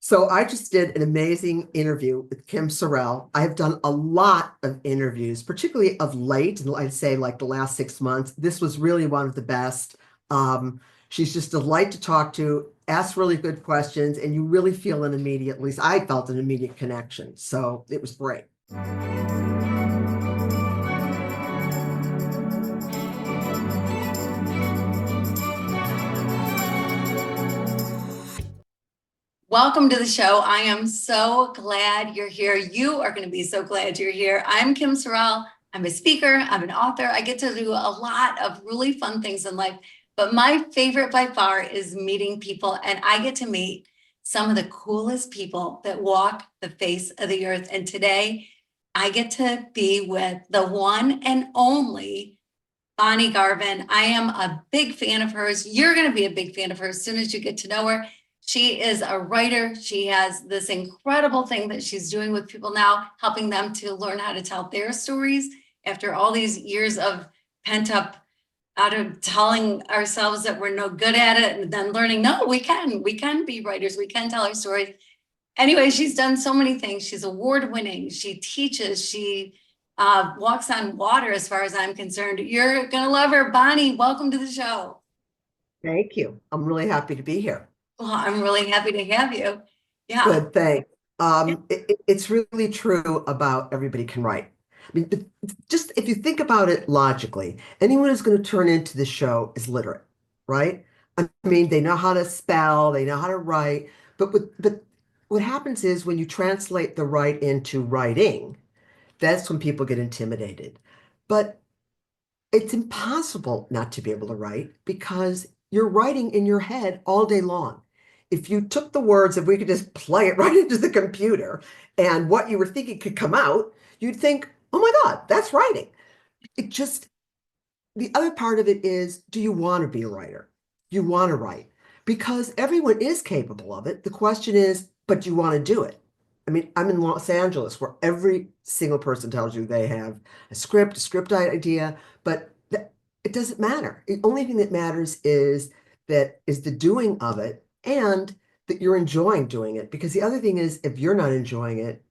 So I just did an amazing interview with Kim Sorrell. I have done a lot of interviews, particularly of late, and I'd say like the last 6 months. This was really one of the best. She's just a delight to talk to, asks really good questions, and you really feel an immediate, at least I felt an immediate connection. So it was great. Welcome to the show. I am so glad you're here. You are going to be so glad you're here. I'm Kim Sorrell. I'm a speaker. I'm an author. I get to do a lot of really fun things in life, but my favorite by far is meeting people. And I get to meet some of the coolest people that walk the face of the earth. And today I get to be with the one and only Bonnie Garvin. I am a big fan of hers. You're going to be a big fan of her as soon as you get to know her. She is a writer. She has this incredible thing that she's doing with people now, helping them to learn how to tell their stories after all these years of pent up out of telling ourselves that we're no good at it and then learning, no, we can be writers. We can tell our stories. Anyway, she's done so many things. She's award winning. She teaches. She walks on water as far as I'm concerned. You're going to love her. Bonnie, welcome to the show. Thank you. I'm really happy to be here. Well, I'm really happy to have you. Yeah. Good, thanks. It's really true about everybody can write. I mean, just if you think about it logically, anyone who's going to turn into the show is literate, right? I mean, they know how to spell, they know how to write, but what happens is when you translate the write into writing, that's when people get intimidated. But it's impossible not to be able to write because you're writing in your head all day long. If you took the words, if we could just play it right into the computer and what you were thinking could come out, you'd think, oh my God, that's writing. It just, the other part of it is, do you want to be a writer? You want to write because everyone is capable of it. The question is, but do you want to do it? I mean, I'm in Los Angeles where every single person tells you they have a script idea, but it doesn't matter. The only thing that matters is the doing of it and that you're enjoying doing it. Because the other thing is, if you're not enjoying it,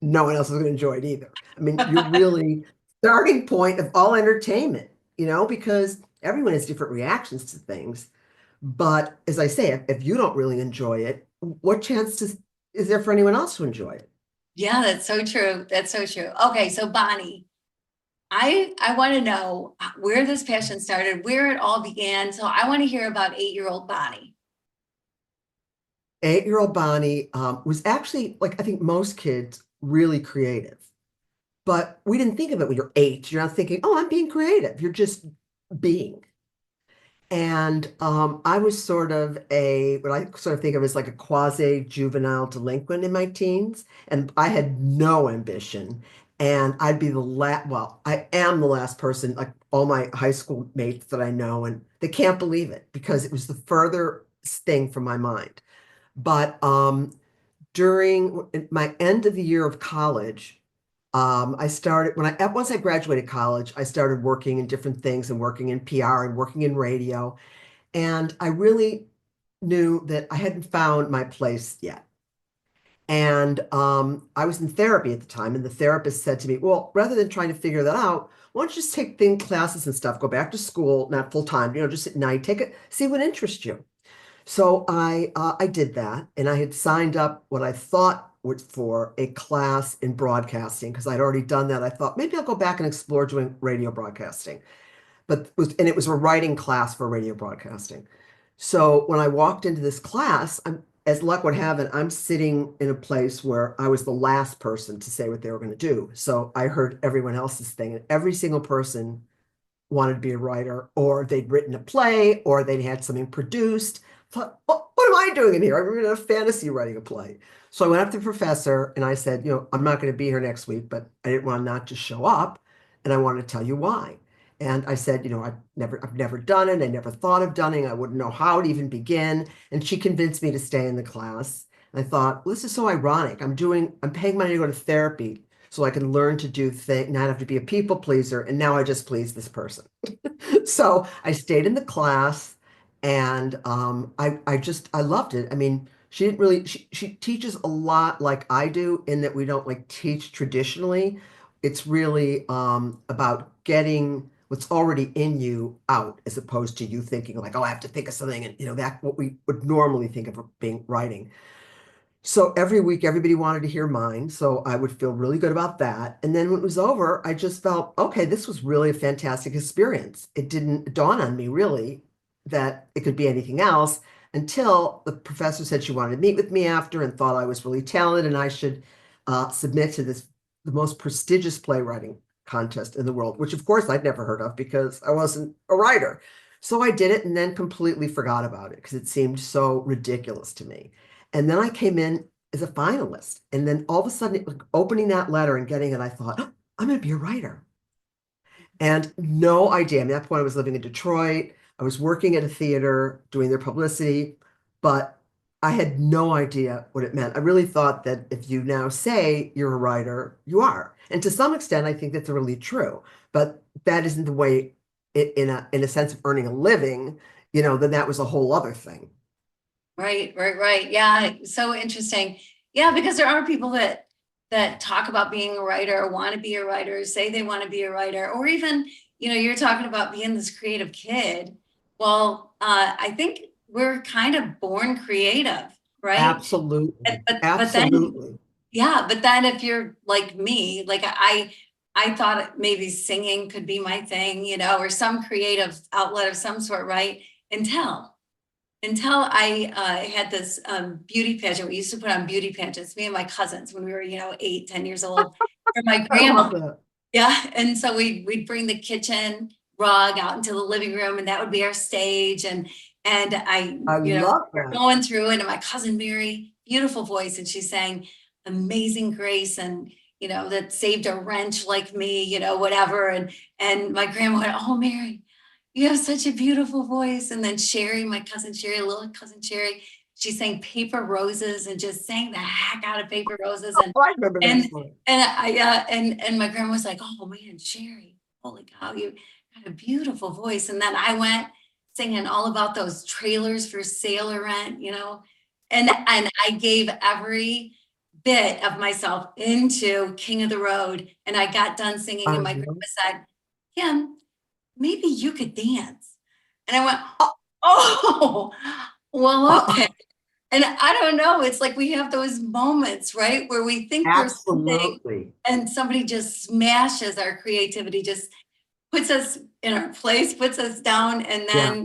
no one else is going to enjoy it either. I mean, you're really starting point of all entertainment, because everyone has different reactions to things. But as I say, if you don't really enjoy it, what chance is there for anyone else to enjoy it? Yeah, that's so true. That's so true. Okay, so Bonnie, I want to know where this passion started, where it all began. So I want to hear about 8-year-old Bonnie. 8-year-old Bonnie was actually, like I think most kids, really creative. But we didn't think of it when you're 8. You're not thinking, oh, I'm being creative. You're just being. And I was sort of what I sort of think of as like a quasi-juvenile delinquent in my teens. And I had no ambition. And I'd be well, I am the last person, like all my high school mates that I know, and they can't believe it because it was the furthest thing from my mind. But during my end of the year of college, I started once I graduated college, I started working in different things and working in PR and working in radio. And I really knew that I hadn't found my place yet. And I was in therapy at the time, and the therapist said to me, well, rather than trying to figure that out, why don't you just take classes and stuff, go back to school, not full time, just at night, take it, see what interests you. So I did that, and I had signed up what I thought was for a class in broadcasting because I'd already done that. I thought maybe I'll go back and explore doing radio broadcasting, it was a writing class for radio broadcasting. So when I walked into this class, as luck would have it, I'm sitting in a place where I was the last person to say what they were going to do. So I heard everyone else's thing, and every single person wanted to be a writer, or they'd written a play, or they'd had something produced. Thought, what am I doing in here? I'm in a fantasy writing a play. So I went up to the professor and I said, I'm not going to be here next week, but I didn't want to not just show up, and I wanted to tell you why. And I said, I've never done it. I never thought of doing it. I wouldn't know how to even begin. And she convinced me to stay in the class. And I thought, well, this is so ironic. I'm paying money to go to therapy so I can learn to do things, not have to be a people pleaser. And now I just please this person. So I stayed in the class, and I loved it. I mean, She didn't really, she teaches a lot like I do in that we don't like teach traditionally. It's really about getting what's already in you out as opposed to you thinking like, oh, I have to think of something. And, that what we would normally think of being writing. So every week, everybody wanted to hear mine. So I would feel really good about that. And then when it was over, I just felt, okay, this was really a fantastic experience. It didn't dawn on me really that it could be anything else until the professor said she wanted to meet with me after and thought I was really talented and I should submit to the most prestigious playwriting contest in the world, which of course I'd never heard of because I wasn't a writer. So I did it and then completely forgot about it because it seemed so ridiculous to me. And then I came in as a finalist. And then all of a sudden, like, opening that letter and getting it, I thought, oh, I'm going to be a writer. And no idea. At that point, I was living in Detroit. I was working at a theater doing their publicity, but I had no idea what it meant. I really thought that if you now say you're a writer, you are. And to some extent, I think that's really true. But that isn't the way, in a sense of earning a living, then that was a whole other thing. Right. Yeah, so interesting. Yeah, because there are people that talk about being a writer, or want to be a writer, say they want to be a writer, or even, you're talking about being this creative kid. Well, I think we're kind of born creative, right? Absolutely. But then, Absolutely. yeah, but then if you're like me, like I thought maybe singing could be my thing, or some creative outlet of some sort, right? Until I had this beauty pageant. We used to put on beauty pageants, me and my cousins, when we were, 8, 10 years old, for my I grandma. love that. Yeah. And so we'd bring the kitchen rug out into the living room, and that would be our stage. And I, I love we're that. going through it, and my cousin Mary, beautiful voice, and she sang Amazing Grace, and that saved a wrench like me, whatever. And my grandma went, oh, Mary, you have such a beautiful voice. And then Sherry, my cousin Sherry, little cousin Sherry, she sang Paper Roses and just sang the heck out of Paper Roses. And Oh, I remember that and song. and I and my grandma was like, oh man, Sherry, holy cow, you got a beautiful voice. And then I went singing all about those trailers for sailor rent, and I gave every bit of myself into King of the Road. And I got done singing, I and my grandma love- said, Kim, maybe you could dance. And I went, oh, well, okay. And I don't know, it's like we have those moments, right, where we think we're something Absolutely. and somebody just smashes our creativity, just puts us in our place, puts us down, Yeah,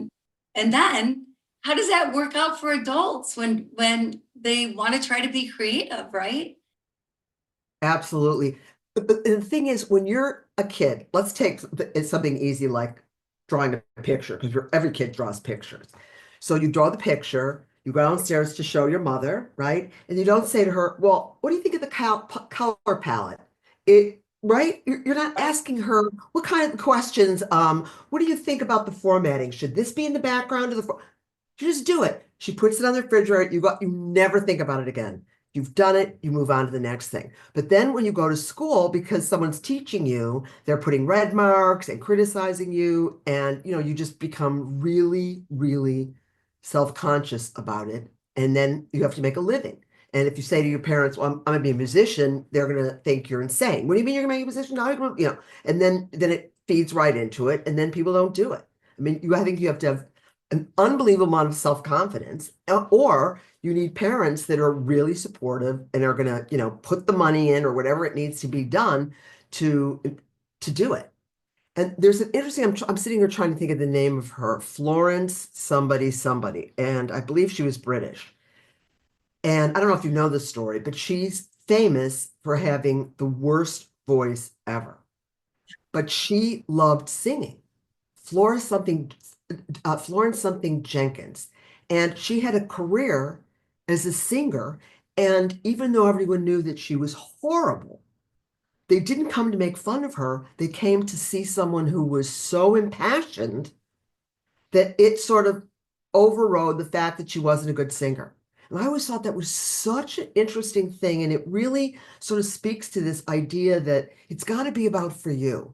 and then how does that work out for adults when they want to try to be creative, right? absolutely. But the thing is, when you're a kid, let's take it's something easy like drawing a picture, because every kid draws pictures. So you draw the picture, you go downstairs to show your mother, right? And you don't say to her, well, what do you think of the color palette? Right? You're not asking her what kind of questions, what do you think about the formatting? Should this be in the background of the you just do it. She puts it on the refrigerator. You never think about it again. You've done it, you move on to the next thing. But then when you go to school, because someone's teaching you, they're putting red marks and criticizing you, and you just become really, really self-conscious about it. And then you have to make a living. And if you say to your parents, well, I'm gonna be a musician, they're gonna think you're insane. What do you mean you're gonna be a musician? No, and then it feeds right into it, and then people don't do it. I mean, I think you have to have an unbelievable amount of self-confidence, or you need parents that are really supportive and are going to, put the money in or whatever it needs to be done to to do it. And there's an interesting, I'm sitting here trying to think of the name of her, Florence somebody, and I believe she was British. And I don't know if you know this story, but she's famous for having the worst voice ever. But she loved singing. Florence something, Florence something Jenkins. And she had a career as a singer. And even though everyone knew that she was horrible, they didn't come to make fun of her. They came to see someone who was so impassioned that it sort of overrode the fact that she wasn't a good singer. And I always thought that was such an interesting thing. And it really sort of speaks to this idea that it's got to be about for you.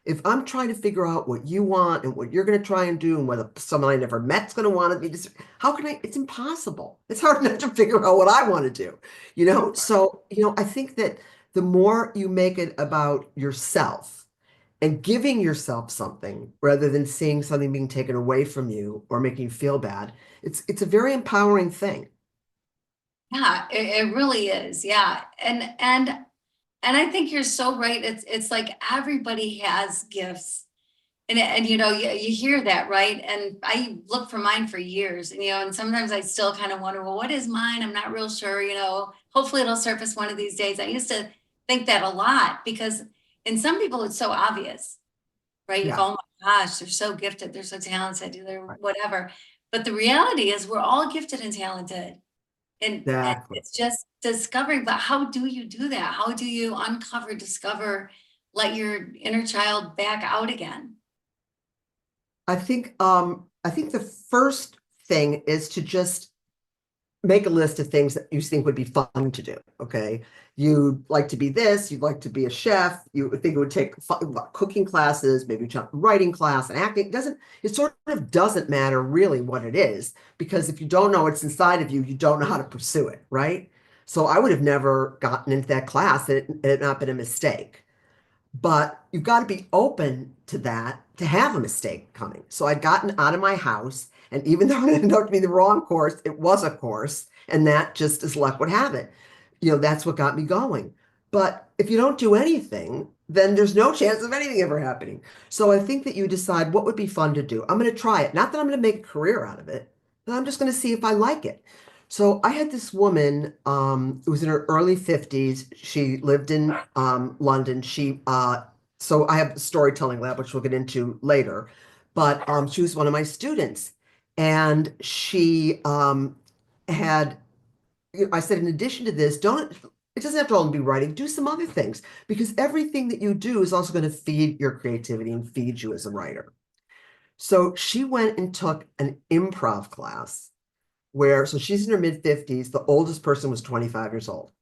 If I'm trying to figure out what you want and what you're going to try and do and whether someone I never met's going to want to be, how can I? It's impossible. It's hard enough to figure out what I want to do, you know? So, I think that the more you make it about yourself and giving yourself something rather than seeing something being taken away from you or making you feel bad, it's a very empowering thing. Yeah, it really is. Yeah. And I think you're so right. It's like everybody has gifts. And you hear that, right? And I look for mine for years, and sometimes I still kind of wonder, well, what is mine? I'm not real sure, hopefully it'll surface one of these days. I used to think that a lot because in some people it's so obvious, right? You Yeah, go, oh my gosh, they're so gifted, they're so talented, they're right. whatever. But the reality is we're all gifted and talented. And Exactly. it's just discovering, but how do you do that? How do you uncover, discover, let your inner child back out again? I think the first thing is to just make a list of things that you think would be fun to do. Okay. You'd like to be this, you'd like to be a chef, you would think it would take cooking classes, maybe writing class and acting. It sort of doesn't matter really what it is, because if you don't know what's inside of you, you don't know how to pursue it, right? So I would have never gotten into that class and it had not been a mistake. But you've got to be open to that to have a mistake coming. So I'd gotten out of my house, and even though it ended up to be the wrong course, it was a course, and that just as luck would have it. That's what got me going. But if you don't do anything, then there's no chance of anything ever happening. So I think that you decide what would be fun to do. I'm going to try it. Not that I'm going to make a career out of it, but I'm just going to see if I like it. So I had this woman, who was in her early 50s. She lived in London. So I have a storytelling lab, which we'll get into later. But she was one of my students. And she had, I said, in addition to this, it doesn't have to all be writing, do some other things, because everything that you do is also going to feed your creativity and feed you as a writer. So she went and took an improv class so she's in her mid 50s. The oldest person was 25 years old.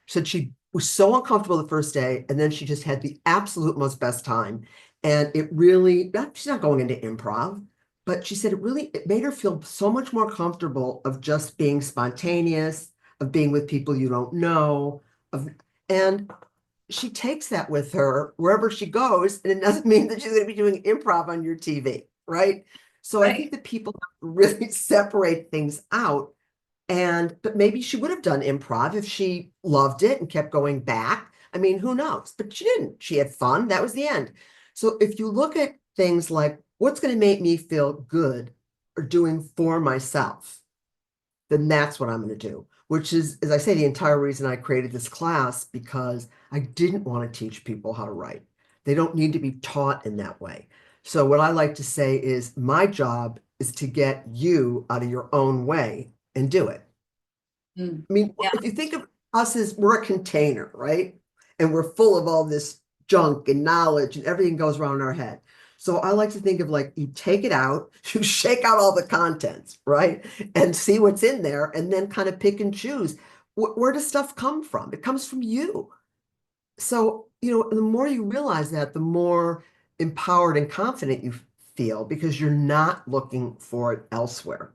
She said she was so uncomfortable the first day, and then she just had the absolute most best time. And it really, she's not going into improv, but she said it made her feel so much more comfortable of just being spontaneous, of being with people you don't know, and she takes that with her wherever she goes, and it doesn't mean that she's going to be doing improv on your TV, right? So I think Right. that people have to really separate things out. But maybe she would have done improv if she loved it and kept going back. I mean, who knows? But she didn't. She had fun. That was the end. So if you look at things like what's going to make me feel good or doing for myself, then that's what I'm going to do, which is, as I say, the entire reason I created this class, because I didn't want to teach people how to write. They don't need to be taught in that way. So what I like to say is my job is to get you out of your own way and do it. Mm. I mean, Yeah. if you think of us as we're a container, right? And we're full of all this junk and knowledge and everything goes around in our head. So I like to think of like you take it out, you shake out all the contents, right? And see what's in there and then kind of pick and choose. Where does stuff come from? It comes from you. So, the more you realize that, the more empowered and confident you feel because you're not looking for it elsewhere.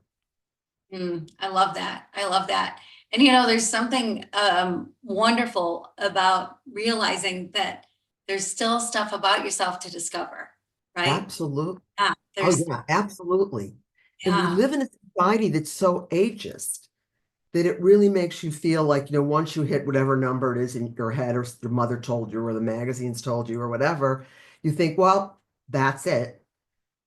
I love that. I love that. And there's something wonderful about realizing that there's still stuff about yourself to discover, right? Absolutely. Yeah, Oh, there's yeah, absolutely. And we yeah. live in a society that's so ageist that it really makes you feel like, once you hit whatever number it is in your head, or your mother told you, or the magazines told you, or whatever, you think, well, that's it.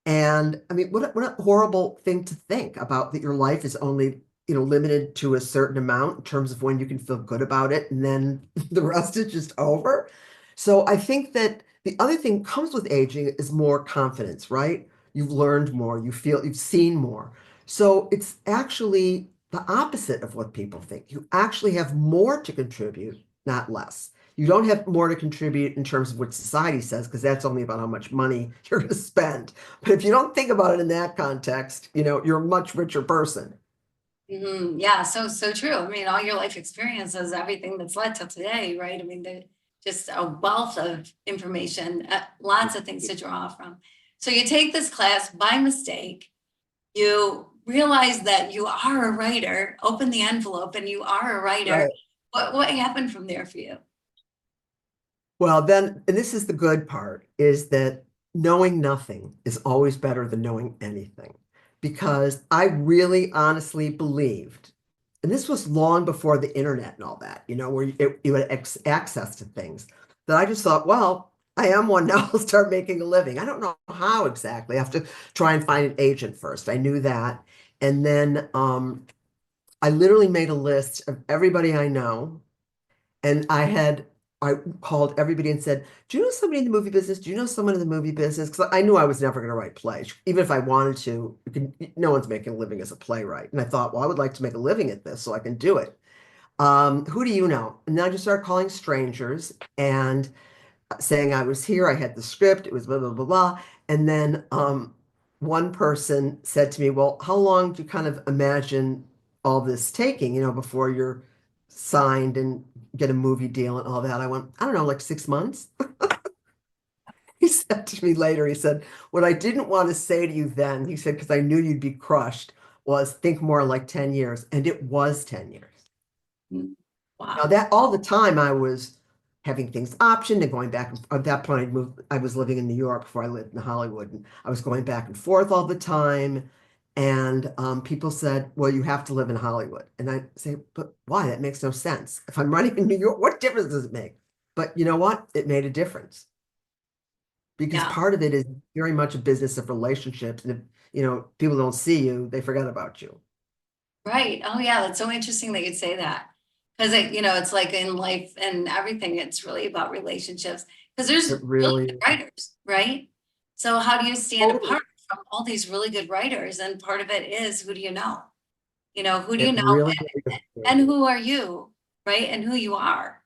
And I mean, what a horrible thing to think about, that your life is only, limited to a certain amount in terms of when you can feel good about it, and then the rest is just over. So I think that the other thing comes with aging is more confidence, right? You've learned more, you've seen more. So it's actually the opposite of what people think. You actually have more to contribute, not less. You don't have more to contribute in terms of what society says, because that's only about how much money you're going to spend. But if you don't think about it in that context, you're a much richer person. Yeah, so true. I mean, all your life experiences, everything that's led to today, right? I mean, just a wealth of information, lots of things to draw from. So you take this class by mistake, you realize that you are a writer, open the envelope and you are a writer. Right. What happened from there for you? Well, then, and this is the good part, is that knowing nothing is always better than knowing anything. Because I really honestly believed, and this was long before the internet and all that, where you had access to things, that I just thought, well, I am one now, I'll start making a living. I don't know how exactly. I have to try and find an agent first. I knew that. And then I literally made a list of everybody I know. And I called everybody and said, do you know somebody in the movie business? Do you know someone in the movie business? Because I knew I was never going to write plays. Even if I wanted to, no one's making a living as a playwright. And I thought, well, I would like to make a living at this so I can do it. Who do you know? And then I just started calling strangers and saying I was here. I had the script. It was blah, blah, blah, blah. And then one person said to me, well, how long do you kind of imagine all this taking, before you're signed and get a movie deal and all that? I went, I don't know, like 6 months. He said to me later, he said, what I didn't want to say to you then, he said, because I knew you'd be crushed, was think more like 10 years. And it was 10 years. Mm. Now Wow. that all the time I was having things optioned and going back. At that point, I was living in New York before I lived in Hollywood, and I was going back and forth all the time. And people said, well, you have to live in Hollywood. And I say, but why? That makes no sense. If I'm running in New York, what difference does it make? But you know what? It made a difference because Yeah. part of it is very much a business of relationships. And if, people don't see you, they forget about you. Right. Oh, yeah. That's so interesting that you'd say that. Because it's like in life and everything, it's really about relationships. Because there's It really really good writers, right? So how do you stand totally, apart from all these really good writers? And part of it is who do you know? Who do you it know really, really is. and who are you, right? And who you are.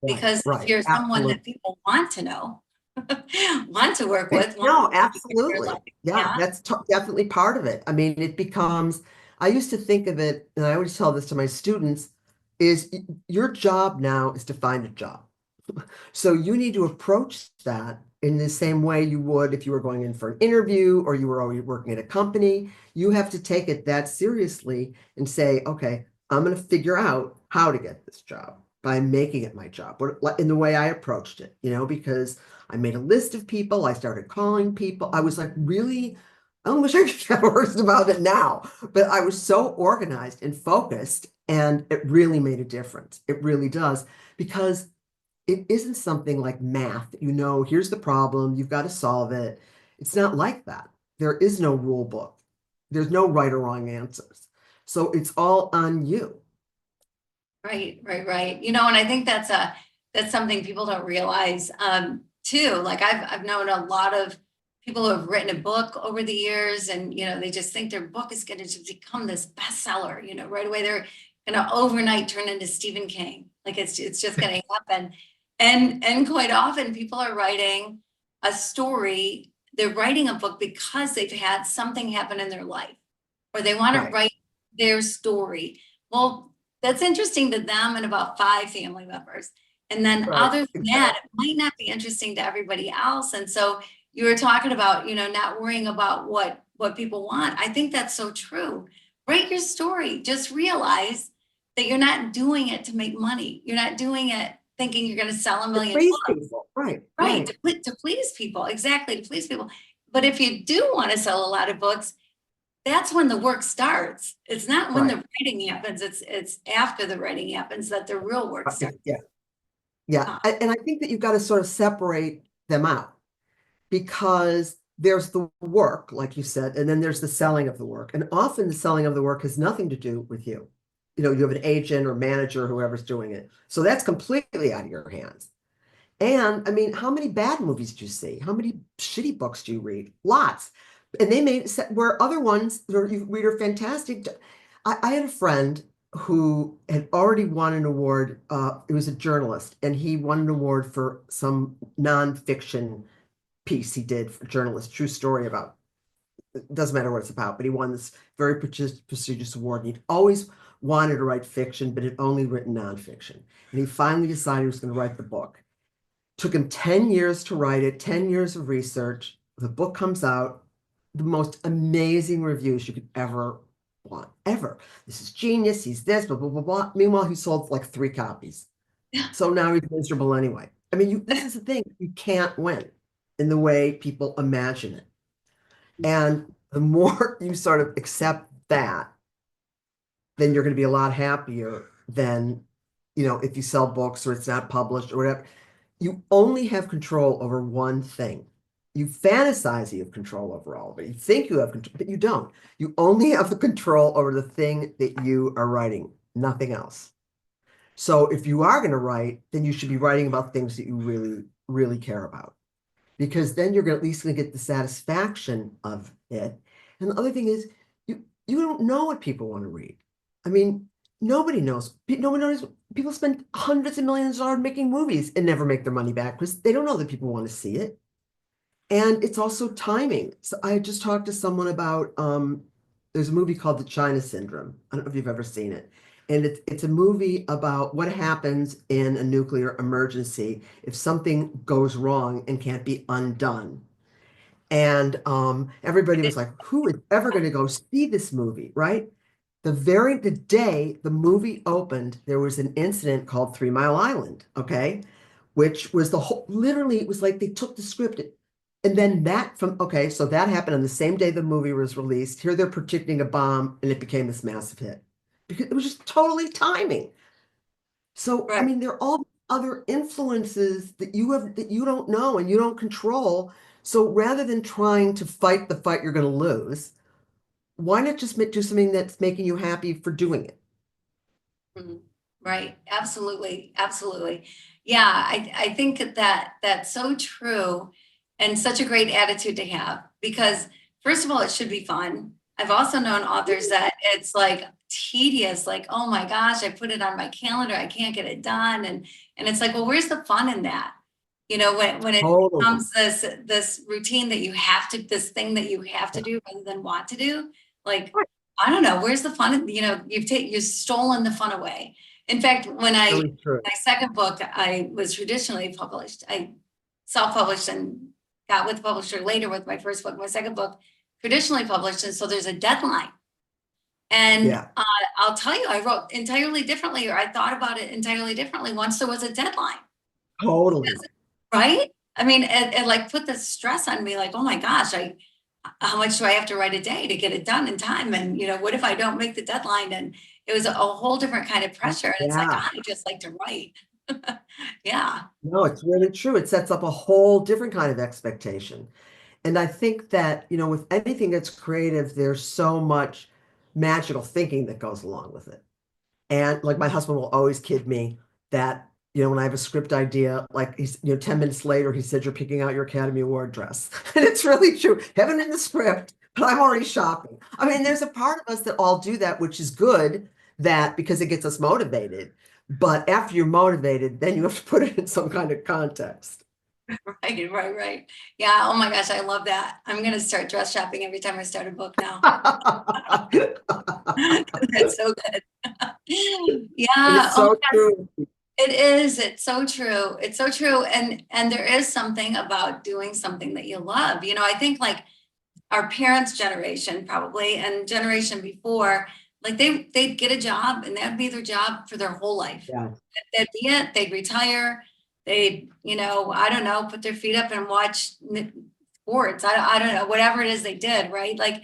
Right, Because if right. you're someone Absolutely. that people want to know, want to work with, want No, to be in your life, absolutely. Yeah, yeah. that's definitely part of it. I mean, it becomes, I used to think of it, and I always tell this to my students, is your job now is to find a job. So you need to approach that in the same way you would if you were going in for an interview or you were already working at a company. You have to take it that seriously and say, okay, I'm going to figure out how to get this job by making it my job, in the way I approached it, because I made a list of people. I started calling people. I was like, really, I wish I could have words about it now, but I was so organized and focused, and it really made a difference. It really does, because it isn't something like math. Here's the problem, you've got to solve it. It's not like that. There is no rule book. There's no right or wrong answers. So it's all on you. Right, right, right. And I think that's something people don't realize too. Like I've known a lot of people who have written a book over the years, and they just think their book is going to become this bestseller. Right away they're going to overnight turn into Stephen King. Like it's just going to happen. And quite often people are writing a story. They're writing a book because they've had something happen in their life, or they want to Right, write their story. Well, that's interesting to them and about 5 family members. And then right, other than that, exactly. it might not be interesting to everybody else. And so you were talking about, not worrying about what people want. I think that's so true. Write your story. Just realize that you're not doing it to make money. You're not doing it thinking you're going to sell a To million please books. people. Right, Right, right, to please people. Exactly, to please people. But if you do want to sell a lot of books, that's when the work starts. It's not when right. the writing happens. It's after the writing happens that the real work starts. Yeah, yeah. Uh, And I think that you've got to sort of separate them out, because there's the work, like you said, and then there's the selling of the work. And often the selling of the work has nothing to do with you. You have an agent or manager, whoever's doing it. So that's completely out of your hands. And I mean, how many bad movies do you see? How many shitty books do you read? Lots. And they made where other ones that you read are fantastic. I had a friend who had already won an award. It was a journalist, and he won an award for some nonfiction piece he did for journalist, true story about, it doesn't matter what it's about, but he won this very prestigious award. And he'd always wanted to write fiction, but had only written nonfiction. And he finally decided he was going to write the book. Took him 10 years to write it, 10 years of research. The book comes out, the most amazing reviews you could ever want, ever. This is genius. He's this, blah, blah, blah, blah. Meanwhile, he sold like 3 copies. So now he's miserable anyway. I mean, this is the thing. You can't win in the way people imagine it. And the more you sort of accept that, then you're going to be a lot happier than, if you sell books or it's not published or whatever. You only have control over one thing. You fantasize you have control over all of it. You think you have control, but you don't. You only have the control over the thing that you are writing, nothing else. So if you are going to write, then you should be writing about things that you really, really care about, because then you're at least going to get the satisfaction of it. And the other thing is, you don't know what people want to read. I mean, nobody knows. No one knows. People spend hundreds of millions of dollars making movies and never make their money back because they don't know that people want to see it. And it's also timing. So I just talked to someone about there's a movie called The China Syndrome. I don't know if you've ever seen it. And it's a movie about what happens in a nuclear emergency if something goes wrong and can't be undone. And everybody was like, who is ever going to go see this movie, right? The day the movie opened, there was an incident called 3 Mile Island, okay? Which was literally, it was like they took the script and then so that happened on the same day the movie was released. Here they're predicting a bomb and it became this massive hit because it was just totally timing. So, I Right. mean, there are all other influences that you have that you don't know and you don't control. So rather than trying to fight the fight you're going to lose, why not just do something that's making you happy for doing it? Mhm. Right. Absolutely. Absolutely. Yeah. I think that that's so true and such a great attitude to have because first of all, it should be fun. I've also known authors that it's like tedious, like, oh my gosh, I put it on my calendar, I can't get it done. And it's like, well, where's the fun in that? When it Totally. becomes this routine that you have to, this thing that you have to Yeah. do rather than want to do, like, Right. I don't know, where's the fun? You've stolen the fun away. In fact, Really true. my second book, I was traditionally published. I self-published and got with the publisher later with my first book. My second book, traditionally published, and so there's a deadline. And Yeah, I'll tell you, I wrote entirely differently, or I thought about it entirely differently once there was a deadline. totally. Right? I mean, it like put the stress on me, like, oh my gosh, how much do I have to write a day to get it done in time? And what if I don't make the deadline? And it was a whole different kind of pressure. And it's like, Yeah. God, I just like to write. Yeah. No, it's really true. It sets up a whole different kind of expectation. And I think that, with anything that's creative, there's so much magical thinking that goes along with it. And like my husband will always kid me that, when I have a script idea, like 10 minutes later, he said, you're picking out your Academy Award dress. And it's really true. Haven't in the script, but I'm already shopping. I mean, there's a part of us that all do that, which is good that because it gets us motivated. But after you're motivated, then you have to put it in some kind of context. Right, right, right. Yeah. Oh my gosh, I love that. I'm going to start dress shopping every time I start a book now. That's so good. And Yeah. it's Oh my so gosh. true. It is. It's so true. It's so true. And there is something about doing something that you love. I think like our parents' generation probably and generation before, like they'd get a job and that'd be their job for their whole life. Yeah, That'd be it. They'd retire. They'd, I don't know, put their feet up and watch sports. I don't know, whatever it is they did, right? Like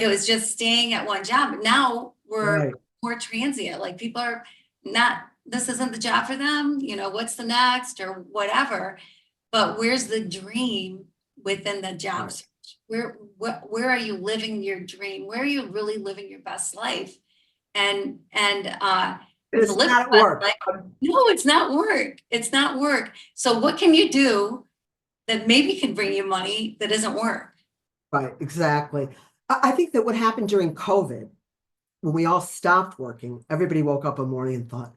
it was just staying at one job. Now we're right, more transient. Like people are not, this isn't the job for them. What's the next or whatever. But where's the dream within the job right. search? Where are you living your dream? Where are you really living your best life? And to It's live not at your best work. life, no, it's not work. It's not work. So what can you do that maybe can bring you money that isn't work? Right, exactly. I think that what happened during COVID, when we all stopped working, everybody woke up one morning and thought,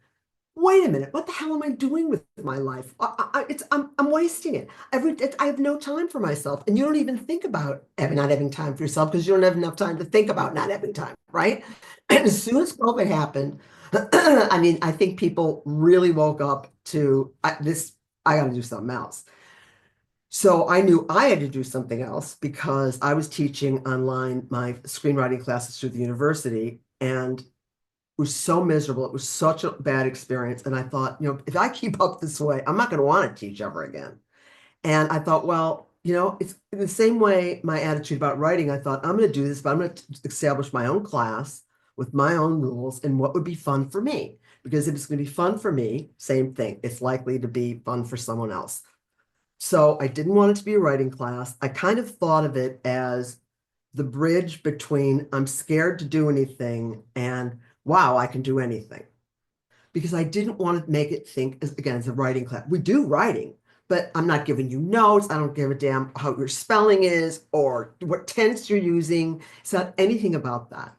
wait a minute, what the hell am I doing with my life? I'm wasting it. I have no time for myself. And you don't even think about not having time for yourself because you don't have enough time to think about not having time, right? And Right. as soon as COVID happened, I mean, I think people really woke up to this. I got to do something else. So I knew I had to do something else because I was teaching online my screenwriting classes through the university, and it was so miserable. It was such a bad experience. And I thought, if I keep up this way, I'm not going to want to teach ever again. And I thought, well, it's in the same way my attitude about writing. I thought, I'm going to do this, but I'm going to establish my own class with my own rules and what would be fun for me. Because if it's going to be fun for me, same thing, it's likely to be fun for someone else. So I didn't want it to be a writing class. I kind of thought of it as the bridge between I'm scared to do anything and wow, I can do anything. Because I didn't want to make it think, again, as a writing class. We do writing, but I'm not giving you notes. I don't give a damn how your spelling is or what tense you're using. It's not anything about that.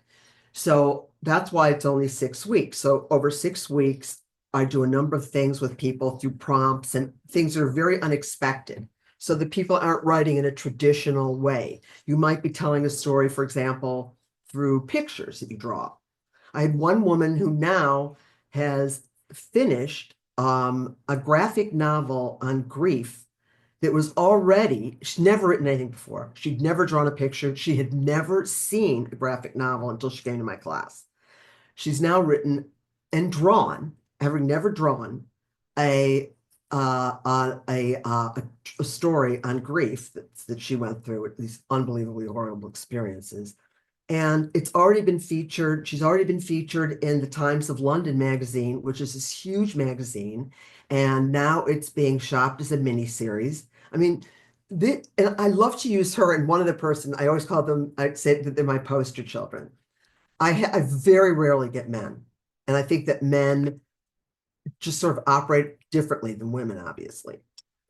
So that's why it's only 6 weeks. So over 6 weeks, I do a number of things with people through prompts and things that are very unexpected. So the people aren't writing in a traditional way. You might be telling a story, for example, through pictures that you draw. I had one woman who now has finished a graphic novel on grief that was already, she's never written anything before. She'd never drawn a picture. She had never seen a graphic novel until she came to my class. She's now written and drawn, having never drawn, a a story on grief that she went through with these unbelievably horrible experiences. And it's already been featured. She's already been featured in the Times of London magazine, which is this huge magazine. And now it's being shopped as a mini series. I mean, and I love to use her and one other person. I always call them, I say that they're my poster children. I very rarely get men. And I think that men just sort of operate differently than women, obviously.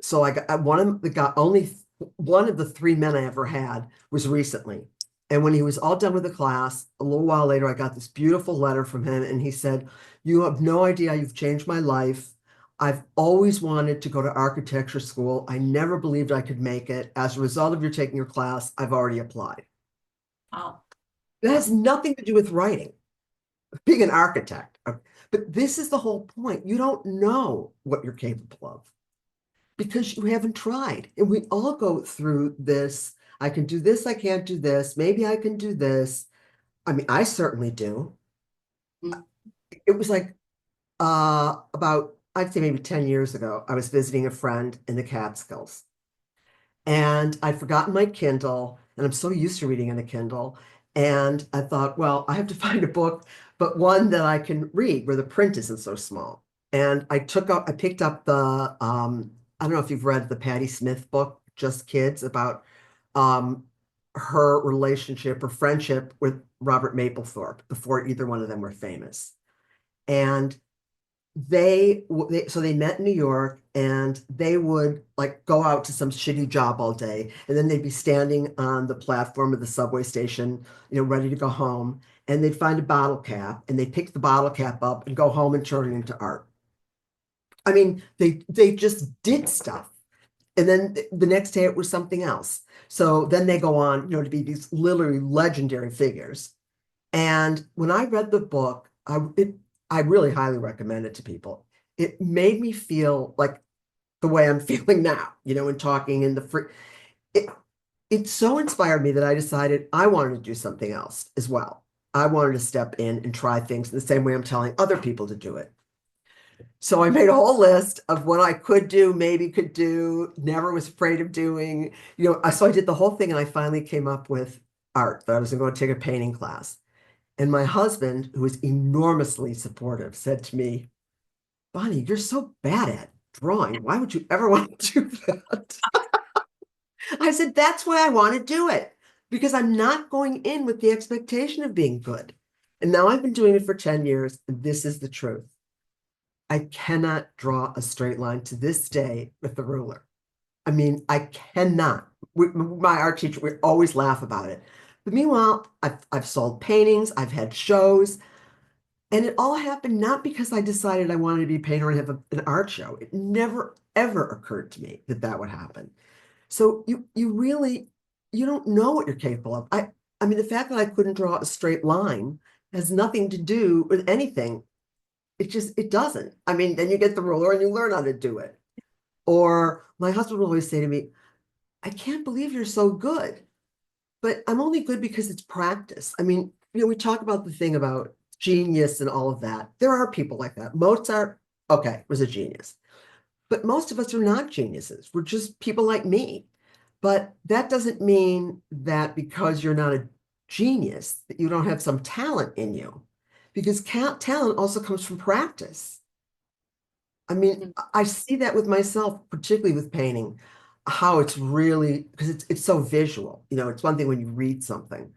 So I got one of the guy, only one of the three men I ever had was recently. And when he was all done with the class, a little while later, I got this beautiful letter from him. And he said, "You have no idea, you've changed my life. I've always wanted to go to architecture school. I never believed I could make it. As a result of your taking your class, I've already applied." Wow. It has nothing to do with writing, being an architect. But this is the whole point. You don't know what you're capable of because you haven't tried. And we all go through this. I can do this, I can't do this. Maybe I can do this. I mean, I certainly do. Mm. It was like about, I'd say maybe 10 years ago, I was visiting a friend in the Catskills. And I'd forgotten my Kindle, and I'm so used to reading in a Kindle. And I thought, well, I have to find a book, but one that I can read where the print isn't so small. And I picked up I don't know if you've read the Patti Smith book, Just Kids, about um, her relationship or friendship with Robert Mapplethorpe before either one of them were famous. And so they met in New York, and they would like go out to some shitty job all day, and then they'd be standing on the platform of the subway station, ready to go home, and they'd find a bottle cap and they'd pick the bottle cap up and go home and turn it into art. I mean, they just did stuff. And then the next day it was something else. So then they go on, to be these literally legendary figures. And when I read the book, I really highly recommend it to people. It made me feel like the way I'm feeling now, in talking in the free. It, it so inspired me that I decided I wanted to do something else as well. I wanted to step in and try things in the same way I'm telling other people to do it. So I made a whole list of what I could do, maybe could do, never was afraid of doing. So I did the whole thing, and I finally came up with art, that I was going to take a painting class. And my husband, who was enormously supportive, said to me, "Bonnie, you're so bad at drawing. Why would you ever want to do that?" I said, "That's why I want to do it, because I'm not going in with the expectation of being good." And now I've been doing it for 10 years, and this is the truth. I cannot draw a straight line to this day with the ruler. I mean, I cannot. My art teacher, we always laugh about it. But meanwhile, I've sold paintings, I've had shows, and it all happened not because I decided I wanted to be a painter and have an art show. It never, ever occurred to me that that would happen. So you really, you don't know what you're capable of. I mean, the fact that I couldn't draw a straight line has nothing to do with anything. It doesn't. I mean, then you get the ruler and you learn how to do it. Or my husband will always say to me, I can't believe you're so good, but I'm only good because it's practice. I mean, we talk about the thing about genius and all of that. There are people like that. Mozart, okay, was a genius. But most of us are not geniuses. We're just people like me. But that doesn't mean that because you're not a genius, that you don't have some talent in you. Because talent also comes from practice. I mean, Mm. I see that with myself, particularly with painting, how it's really because it's so visual. It's one thing when you read something,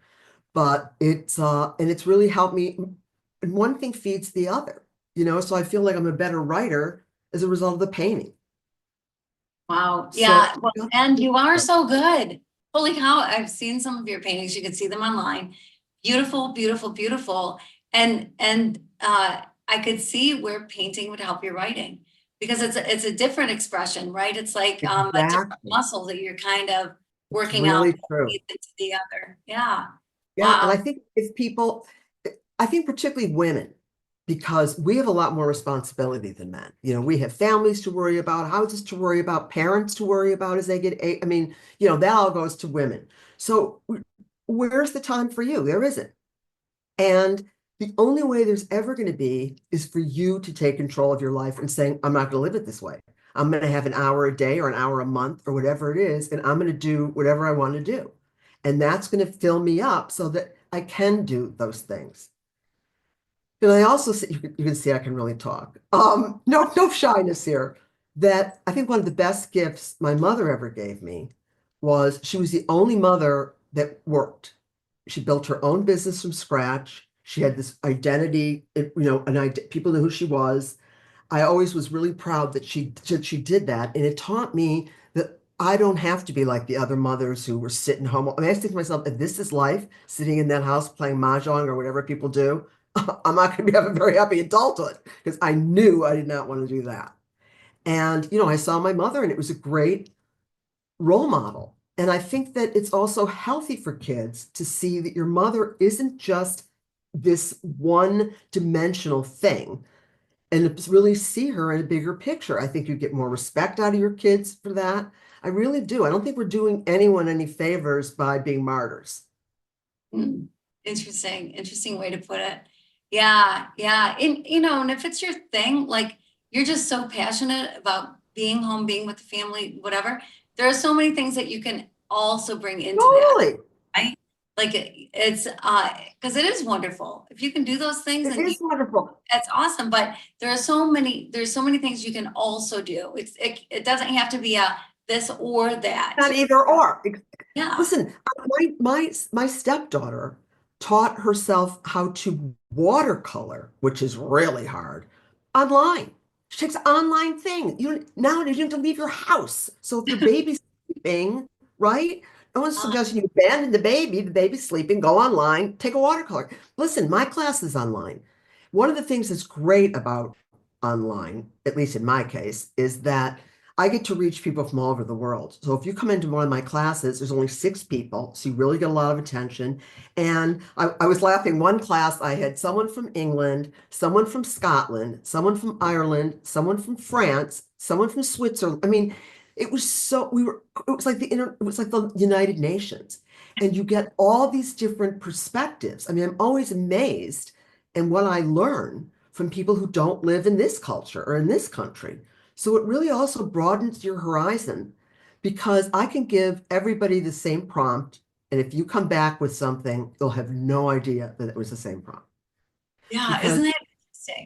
but it's really helped me. And one thing feeds the other, so I feel like I'm a better writer as a result of the painting. Wow. So Yeah. Well, and you are so good. Holy cow. I've seen some of your paintings. You can see them online. Beautiful, beautiful, beautiful. And I could see where painting would help your writing because it's a different expression, right? It's like a different exactly, muscle that you're kind of it's working out really that true. feeds into the other. Yeah. Yeah, and Wow. I think if people, I think particularly women, because we have a lot more responsibility than men. We have families to worry about, houses to worry about, parents to worry about as they get, I mean, that all goes to women. So where's the time for you? There isn't. And the only way there's ever going to be is for you to take control of your life and saying, I'm not going to live it this way. I'm going to have an hour a day or an hour a month or whatever it is, and I'm going to do whatever I want to do. And that's going to fill me up so that I can do those things. And I also see, you can see I can really talk. No shyness here. That I think one of the best gifts my mother ever gave me was she was the only mother that worked. She built her own business from scratch. She had this identity, people knew who she was. I always was really proud that she did that, and it taught me that I don't have to be like the other mothers who were sitting home. I mean, I think to myself, if this is life, sitting in that house playing mahjong or whatever people do, I'm not going to be having a very happy adulthood because I knew I did not want to do that. And I saw my mother, and it was a great role model. And I think that it's also healthy for kids to see that your mother isn't just this one dimensional thing and to really see her in a bigger picture. I think you get more respect out of your kids for that. I really do. I don't think we're doing anyone any favors by being martyrs. Hmm. Interesting way to put it. Yeah, yeah. And if it's your thing, like you're just so passionate about being home, being with the family, whatever, there are so many things that you can also bring into that, Totally. right? Like it's because it is wonderful. If you can do those things It and is wonderful. that's awesome. But there's so many things you can also do. It doesn't have to be a this or that. Not either or. Yeah. Listen, my stepdaughter taught herself how to watercolor, which is really hard, online. She takes online thing. Nowadays you don't have to leave your house. So if your baby's sleeping, right? No one's suggesting you abandon the baby's sleeping, go online, take a watercolor. Listen, my class is online. One of the things that's great about online, at least in my case, is that I get to reach people from all over the world. So if you come into one of my classes, there's only 6 people, so you really get a lot of attention. And I was laughing. One class, I had someone from England, someone from Scotland, someone from Ireland, someone from France, someone from Switzerland. I mean, it was like it was like the United Nations. And you get all these different perspectives. I mean, I'm always amazed in what I learn from people who don't live in this culture or in this country. So it really also broadens your horizon because I can give everybody the same prompt. And if you come back with something, they'll have no idea that it was the same prompt. Yeah. Because, Isn't that interesting?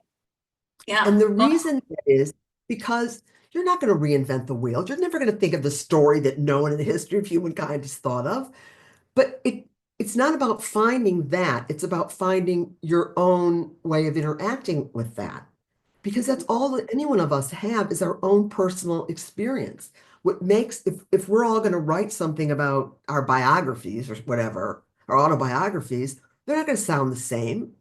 Yeah. and the Well, reason is because you're not going to reinvent the wheel. You're never going to think of the story that no one in the history of humankind has thought of. But it's not about finding that. It's about finding your own way of interacting with that. Because that's all that any one of us have is our own personal experience. What makes if we're all going to write something about our biographies or whatever, our autobiographies, they're not going to sound the same.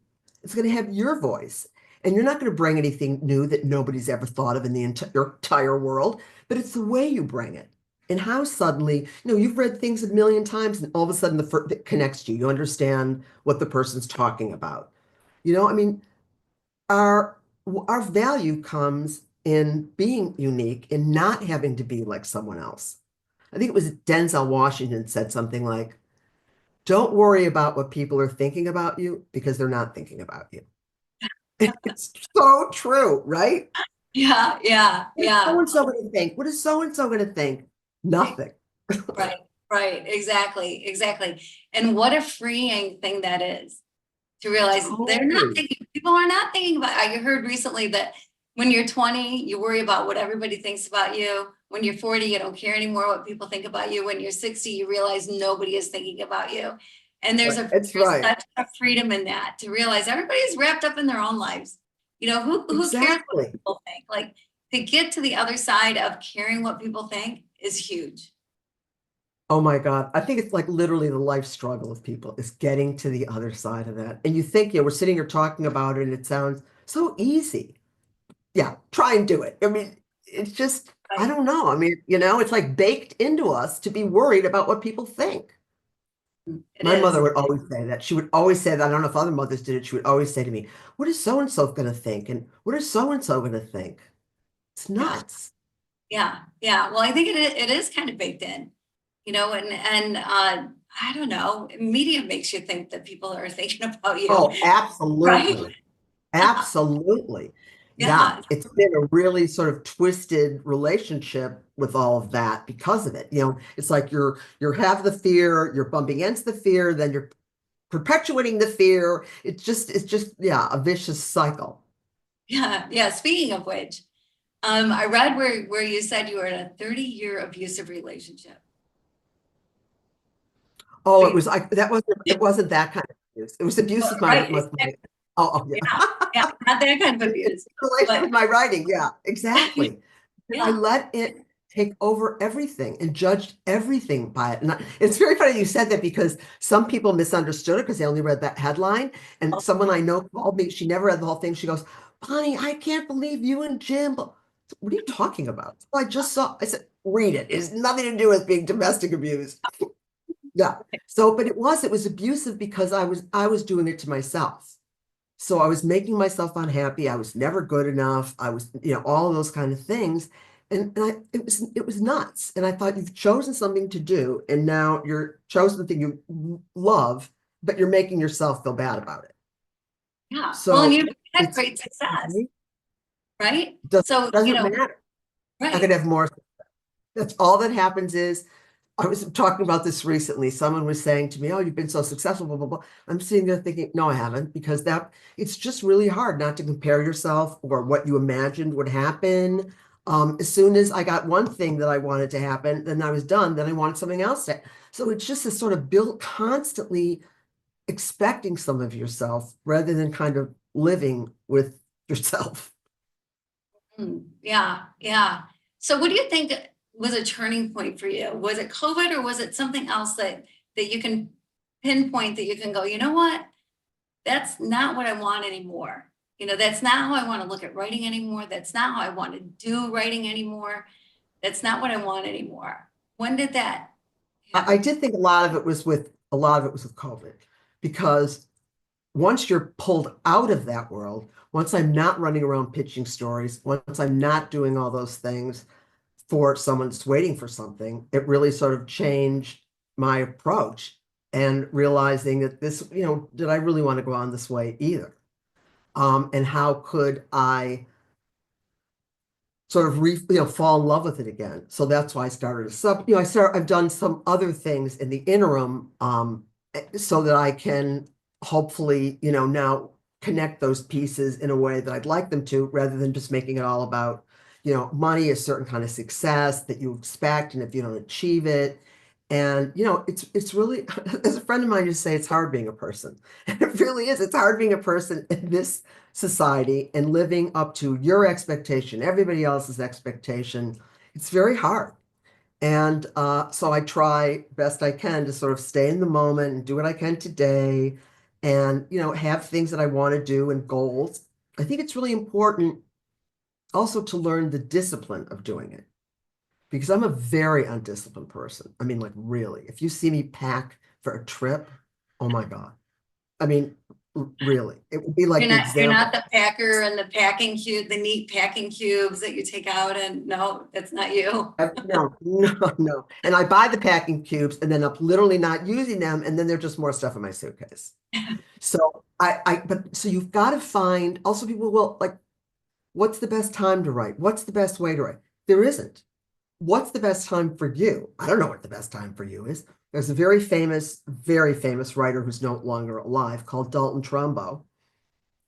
It's going to have your voice. And you're not going to bring anything new that nobody's ever thought of in the entire world, but it's the way you bring it. And how suddenly, you've read things a million times and all of a sudden that connects to you. You understand what the person's talking about. I mean, our our value comes in being unique and not having to be like someone else. I think it was Denzel Washington said something like, don't worry about what people are thinking about you because they're not thinking about you. It's so true, right? Yeah, yeah, What is so yeah. and so going to think? What is so and so going to think? Nothing. Right, right, exactly, exactly. And what a freeing thing that is to realize they're not Totally. thinking, people are not thinking about. I heard recently that when you're 20, you worry about what everybody thinks about you. When you're 40, you don't care anymore what people think about you. When you're 60, you realize nobody is thinking about you. And It's there's right. such a freedom in that to realize everybody's wrapped up in their own lives. Who cares what Exactly. people think? Like to get to the other side of caring what people think is huge. Oh my God. I think it's like literally the life struggle of people is getting to the other side of that. And you think, we're sitting here talking about it and it sounds so easy. Yeah, try and do it. I mean, it's just, I Right. don't know. I mean, it's like baked into us to be worried about what people think. It My mother is. would always say that. She would always say that. I don't know if other mothers did it. She would always say to me, what is so and so going to think? And what is so and so going to think? It's Yeah. nuts. Yeah, yeah. Well, I think it is kind of baked in, and I don't know, media makes you think that people are thinking about you, Oh, right? absolutely. Absolutely. Yeah, Yeah, it's been a really sort of twisted relationship with all of that because of it. It's like you're have the fear, you're bumping against the fear, then you're perpetuating the fear. It's just yeah, a vicious cycle. yeah, yeah. Speaking of which, I read where you said you were in a 30-year abusive relationship. Oh, Are it you, was like it wasn't that kind of abuse. It was abuse with my right? with my oh Yeah, yeah. yeah. Not that kind of In abuse, relation but with my writing, yeah, exactly. And I yeah. let it take over everything and judged everything by it. And it's very funny you said that because some people misunderstood it because they only read that headline. And someone I know called me, she never read the whole thing. She goes, Bonnie, I can't believe you and Jim. What are you talking about? I just saw, I said, read it. It has nothing to do with being domestic abuse. Yeah. So, but it was abusive because I was doing it to myself. So I was making myself unhappy. I was never good enough. I was, all of those kind of things. It was nuts. And I thought you've chosen something to do, and now you're chosen the thing you love, but you're making yourself feel bad about it. Yeah. Well, and So you've had it's great success, it right? doesn't So, doesn't matter. I could right. have more. That's all that happens is I was talking about this recently. Someone was saying to me, "Oh, you've been so successful, blah, blah, blah." I'm sitting there thinking, no, I haven't, because it's just really hard not to compare yourself or what you imagined would happen. As soon as I got one thing that I wanted to happen, then I was done. Then I wanted something else so it's just this sort of built constantly expecting some of yourself rather than kind of living with yourself. Yeah, yeah. So what do you think was a turning point for you? Was it COVID or was it something else that you can pinpoint that you can go, you know what? That's not what I want anymore. That's not how I want to look at writing anymore. That's not how I want to do writing anymore. That's not what I want anymore. When did that I happen? did think a lot of it was with COVID because once you're pulled out of that world, once I'm not running around pitching stories, once I'm not doing all those things for someone that's waiting for something, it really sort of changed my approach and realizing that this, did I really want to go on this way either? And how could I sort of fall in love with it again. So that's why I started a sub, I've done some other things in the interim, so that I can hopefully, now connect those pieces in a way that I'd like them to, rather than just making it all about, money, a certain kind of success that you expect, and if you don't achieve it. And it's really, as a friend of mine used to say, it's hard being a person. And it really is. It's hard being a person in this society and living up to your expectation, everybody else's expectation. It's very hard. And so I try best I can to sort of stay in the moment and do what I can today and, have things that I want to do and goals. I think it's really important also to learn the discipline of doing it because I'm a very undisciplined person. I mean, like, really, if you see me pack for a trip, oh my God. I mean, Really. It would be like the You're example. not the packer and the packing cube, the neat packing cubes that you take out, and no, that's not you. No, no, no. And I buy the packing cubes and then I'm literally not using them, and then they're just more stuff in my suitcase. So but so you've got to find also people will like, what's the best time to write? What's the best way to write? There isn't. What's the best time for you? I don't know what the best time for you is. There's a very famous writer who's no longer alive called Dalton Trumbo.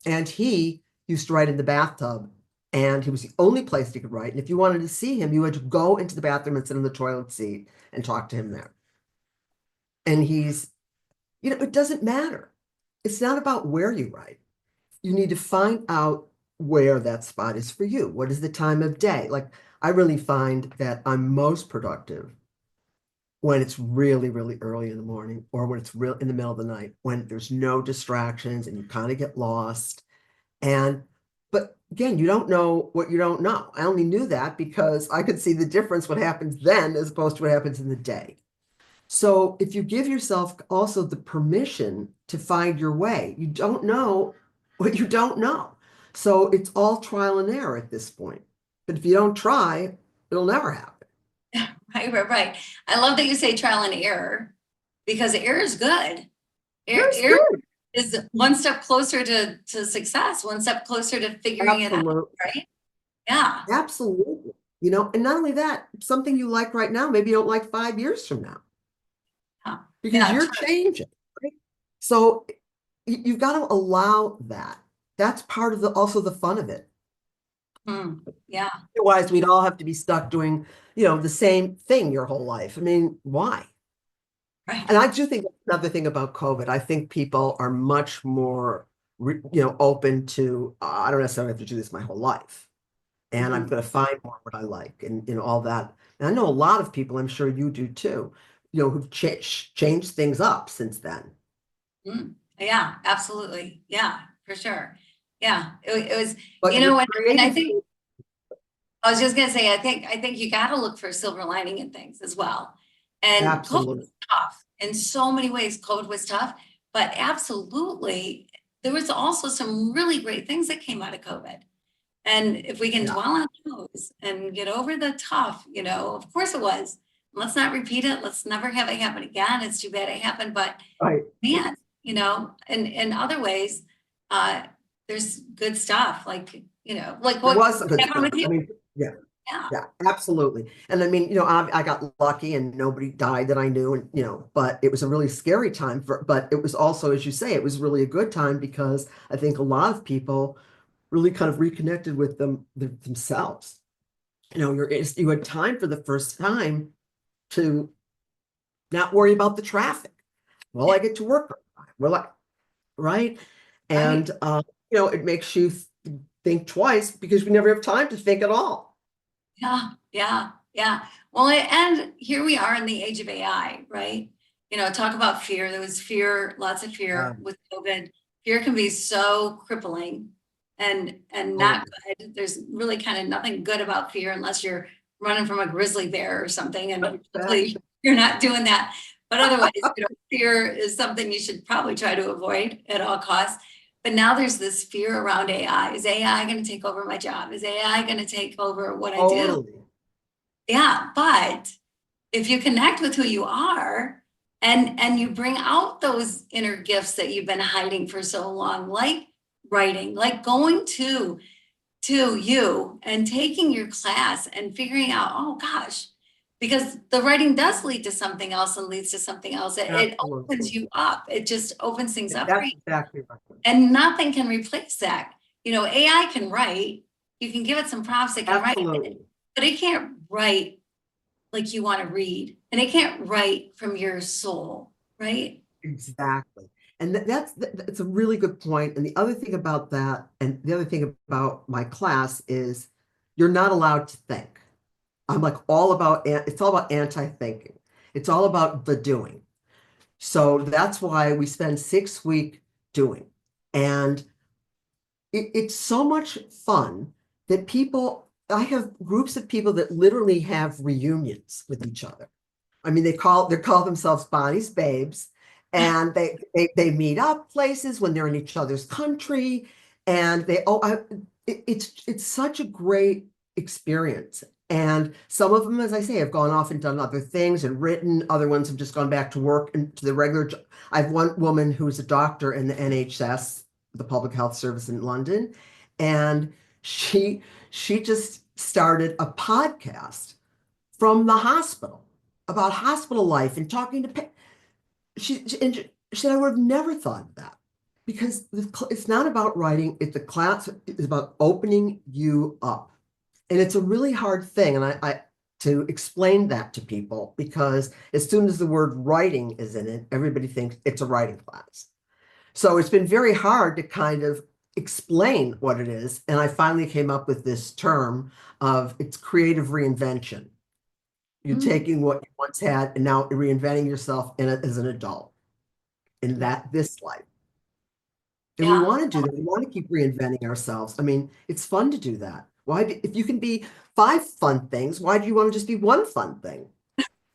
And he used to write in the bathtub, and he was the only place he could write. And if you wanted to see him, you had to go into the bathroom and sit in the toilet seat and talk to him there. And it doesn't matter. It's not about where you write. You need to find out where that spot is for you. What is the time of day? Like, I really find that I'm most productive when it's really, really early in the morning, or when it's real in the middle of the night, when there's no distractions and you kind of get lost. But again, you don't know what you don't know. I only knew that because I could see the difference what happens then as opposed to what happens in the day. So if you give yourself also the permission to find your way, you don't know what you don't know. So it's all trial and error at this point. But if you don't try, it'll never happen. Right. I love that you say trial and error, because error is good. That's Error good. is one step closer to success, one step closer to figuring it out, Absolutely. right? Yeah. Absolutely. And not only that, something you like right now, maybe you don't like 5 years from now Yeah. because Yeah. you're changing, right? So you've got to allow that. That's part of also the fun of it. Yeah. Otherwise, we'd all have to be stuck doing, the same thing your whole life. I mean, why? Right. And I do think another thing about COVID, I think people are much more, open to, I don't necessarily have to do this my whole life. And I'm Mhm. going to find more what I like and all that. And I know a lot of people, I'm sure you do too, who've changed things up since then. Yeah, absolutely. Yeah, for sure. Yeah, it was, But you're and I creating think things. I was just gonna say, I think you got to look for a silver lining in things as well. And COVID Absolutely. was tough in so many ways. COVID was tough, but absolutely, there was also some really great things that came out of COVID. And if we can Yeah. dwell on those and get over the tough, of course it was. Let's not repeat it. Let's never have it happen again. It's too bad it happened, but Right. man, and in other ways, uh, there's good stuff, like, like There what was some good happened stuff. with you. I mean, yeah. Yeah. Yeah, absolutely. And I mean, I got lucky and nobody died that I knew, and but it was a really scary time but it was also, as you say, it was really a good time because I think a lot of people really kind of reconnected with themselves. You had time for the first time to not worry about the traffic. Well, I get to work. Well, right? Right. And it makes you think twice because we never have time to think at all. Yeah. Yeah. Yeah. Well, and here we are in the age of AI, right? Talk about fear. There was fear, lots of fear with COVID. Fear can be so crippling and not good. There's really kind of nothing good about fear unless you're running from a grizzly bear or something. And hopefully you're not doing that. But otherwise, fear is something you should probably try to avoid at all costs. But now there's this fear around AI. Is AI going to take over my job? Is AI going to take over what I do? Totally. Yeah, but if you connect with who you are and you bring out those inner gifts that you've been hiding for so long, like writing, like going to you and taking your class and figuring out, oh gosh, because the writing does lead to something else and leads to something else. It opens Absolutely. you up. It just opens things up for That's you. exactly right. And nothing can replace that. AI can write. You can give it some prompts, it can write, Absolutely. but it can't write like you want to read, and it can't write from your soul, right? Exactly. And that's a really good point. And the other thing about that, and the other thing about my class is you're not allowed to think. I'm like it's all about anti-thinking. It's all about the doing. So that's why we spend 6 weeks doing. And it's so much fun that I have groups of people that literally have reunions with each other. I mean, they call themselves Bonnie's Babes, and they meet up places when they're in each other's country, and it's such a great experience. And some of them, as I say, have gone off and done other things and written. Other ones have just gone back to work and to the regular job. I have one woman who's a doctor in the NHS, the Public Health Service in London, and she just started a podcast from the hospital about hospital life and talking to and she said, I would have never thought of that because it's not about writing. The class is about opening you up. And it's a really hard thing. And I to explain that to people, because as soon as the word writing is in it, everybody thinks it's a writing class. So it's been very hard to kind of explain what it is. And I finally came up with this term of it's creative reinvention. You're taking what you once had and now reinventing yourself in it as an adult in this life. And we Yeah. want to do that. We want to keep reinventing ourselves. I mean, it's fun to do that. If you can be 5 fun things, why do you want to just be one fun thing?